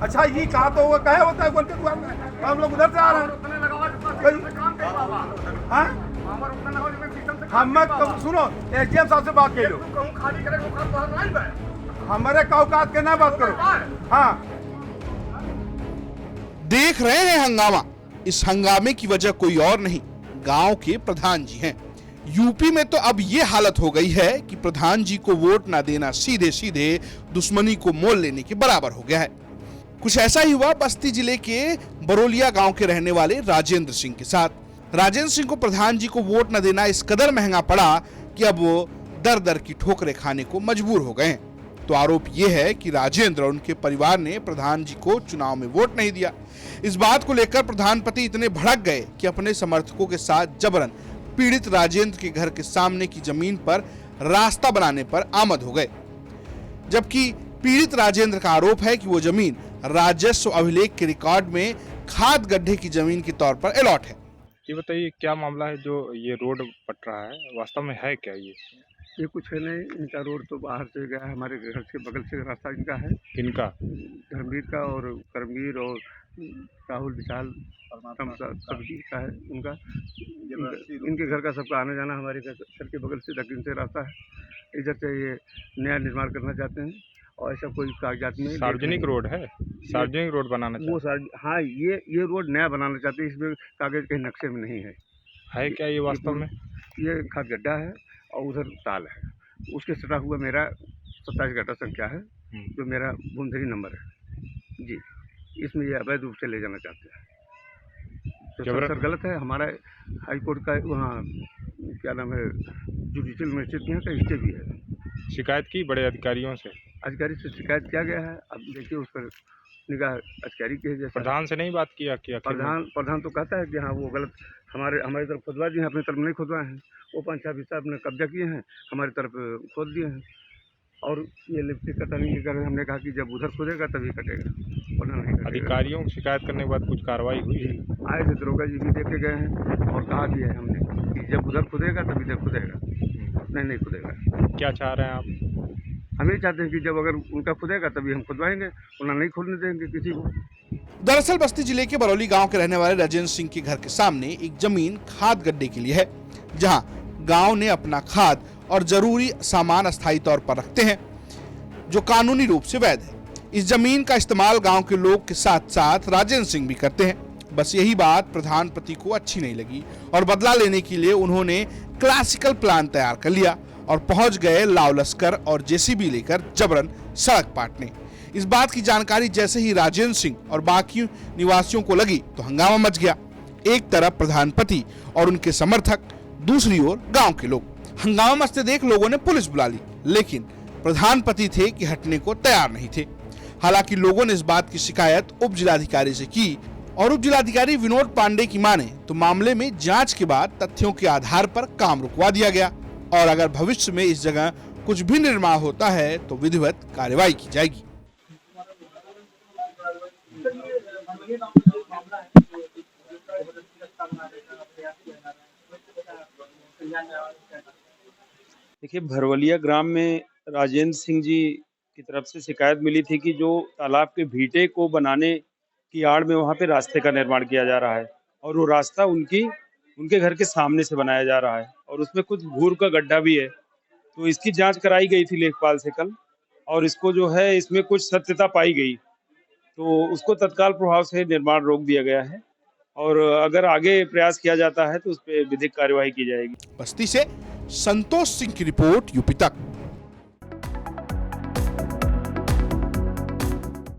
अच्छा ये कहा तो वो कहे होता है बोलते दुआ में, तो हम लोग उधर से आ रहे हैं। हाँ? हम सुनो एसडीएम साहब से बात कर लो, हमारे औकात के ना बात करो। हाँ देख रहे हैं हंगामा। इस हंगामे की वजह कोई और नहीं, गांव के प्रधान जी हैं। यूपी में तो अब ये हालत हो गई है कि प्रधान जी को वोट ना देना सीधे सीधे दुश्मनी को मोल लेने के बराबर हो गया है। कुछ ऐसा ही हुआ बस्ती जिले के बरोलिया गांव के रहने वाले राजेंद्र सिंह के साथ। राजेंद्र सिंह को प्रधान जी को वोट न देना इस कदर महंगा पड़ा कि अब वो दर दर की ठोकरें खाने को मजबूर हो गए हैं। तो आरोप ये है कि राजेंद्र और उनके परिवार ने प्रधान जी को चुनाव में वोट नहीं दिया। इस बात को लेकर प्रधानपति इतने भड़क गए कि अपने समर्थकों के साथ जबरन पीड़ित राजेंद्र के घर के सामने की जमीन पर रास्ता बनाने पर आमद हो गए। जबकि पीड़ित राजेंद्र का आरोप है कि वो जमीन राजस्व अभिलेख के रिकॉर्ड में खाद गड्ढे की जमीन के तौर पर अलॉट है। ये बताइए क्या मामला है जो ये रोड पट रहा है, वास्तव में है क्या ये कुछ है नहीं, इनका रोड तो बाहर से गया है, हमारे घर के बगल से रास्ता इनका है। किनका? धर्मवीर का और करमवीर और राहुल विशाल सब्जी का है उनका। इनके घर का सबका आना जाना हमारे घर के बगल से दक्षिण से रास्ता है। इधर से ये नया निर्माण करना चाहते हैं और ऐसा कोई कागजात में सार्वजनिक रोड है, सार्वजनिक रोड बनाना वो हाँ ये रोड नया बनाना चाहते हैं, इसमें कागज के नक्शे में नहीं है क्या ये वास्तव में? ये खाद गड्ढा है और उधर ताल है, उसके सटा हुआ मेरा 27 गड्ढा संख्या है जो मेरा भूमधरी नंबर है जी। इसमें ये अवैध रूप से ले जाना चाहते हैं, तो सर गलत है। हमारा हाई कोर्ट का वहाँ क्या नाम है जुडिशियल मजिस्ट्रेट के यहाँ का स्टे भी है। शिकायत की बड़े अधिकारियों से? अधिकारी से शिकायत किया गया है, अब देखिए उस पर निगाह अधिकारी की है। जैसे प्रधान से नहीं बात किया प्रधान तो कहता है कि हाँ वो गलत, हमारी तरफ खुदवा दिए हैं, अपनी तरफ नहीं खुदवाए हैं। वो पंचायत साहब ने कब्जा किए हैं, हमारी तरफ खोद दिए हैं और ये लिप्टी कटा नहीं कर। हमने कहा कि जब उधर खुदेगा तभी कटेगा, वरना नहीं कटेगा। अधिकारियों की शिकायत करने के बाद कुछ कार्रवाई हुई? आए थे दरोगा जी भी देखे गए हैं और कहा भी है हमने कि जब उधर खुदेगा तभी इधर खुदेगा, नहीं खुदेगा। क्या चाह रहे हैं आप? हम ये चाहते हैं कि जब अगर उनका खुदेगा तभी हम खुदवाएंगे, वरना नहीं खुदने देंगे किसी को। दरअसल बस्ती जिले के बरौली गांव के रहने वाले राजेंद्र सिंह के घर के सामने एक जमीन खाद गड्ढे के लिए है, जहां गांव ने अपना खाद और जरूरी सामान अस्थायी तौर पर रखते हैं जो कानूनी रूप से वैध है। इस जमीन का इस्तेमाल गांव के लोग के साथ साथ राजेंद्र सिंह भी करते हैं। बस यही बात प्रधानपति को अच्छी नहीं लगी और बदला लेने के लिए उन्होंने क्लासिकल प्लान तैयार कर लिया और पहुंच गए लाव लश्कर और जेसीबी लेकर जबरन सड़क पाटने। इस बात की जानकारी जैसे ही राजेंद्र सिंह और बाकी निवासियों को लगी तो हंगामा मच गया। एक तरफ प्रधानपति और उनके समर्थक, दूसरी ओर गांव के लोग। हंगामा मचते देख लोगों ने पुलिस बुला ली, लेकिन प्रधानपति थे कि हटने को तैयार नहीं थे। हालांकि लोगों ने इस बात की शिकायत उप जिलाधिकारी से की और उप जिलाधिकारी विनोद पांडे की माने तो मामले में जांच के बाद तथ्यों के आधार पर काम रुकवा दिया गया और अगर भविष्य में इस जगह कुछ भी निर्माण होता है तो विधिवत कार्रवाई की जाएगी। देखिए, भरवलिया ग्राम में राजेंद्र सिंह जी की तरफ से शिकायत मिली थी कि जो तालाब के भीटे को बनाने की आड़ में वहाँ पे रास्ते का निर्माण किया जा रहा है और वो रास्ता उनके घर के सामने से बनाया जा रहा है और उसमें कुछ भूर का गड्ढा भी है। तो इसकी जांच कराई गई थी लेखपाल से कल और इसको जो है इसमें कुछ सत्यता पाई गई तो उसको तत्काल प्रभाव से निर्माण रोक दिया गया है और अगर आगे प्रयास किया जाता है तो उस पर विधिक कार्यवाही की जाएगी। बस्ती से संतोष सिंह की रिपोर्ट, यूपी तक।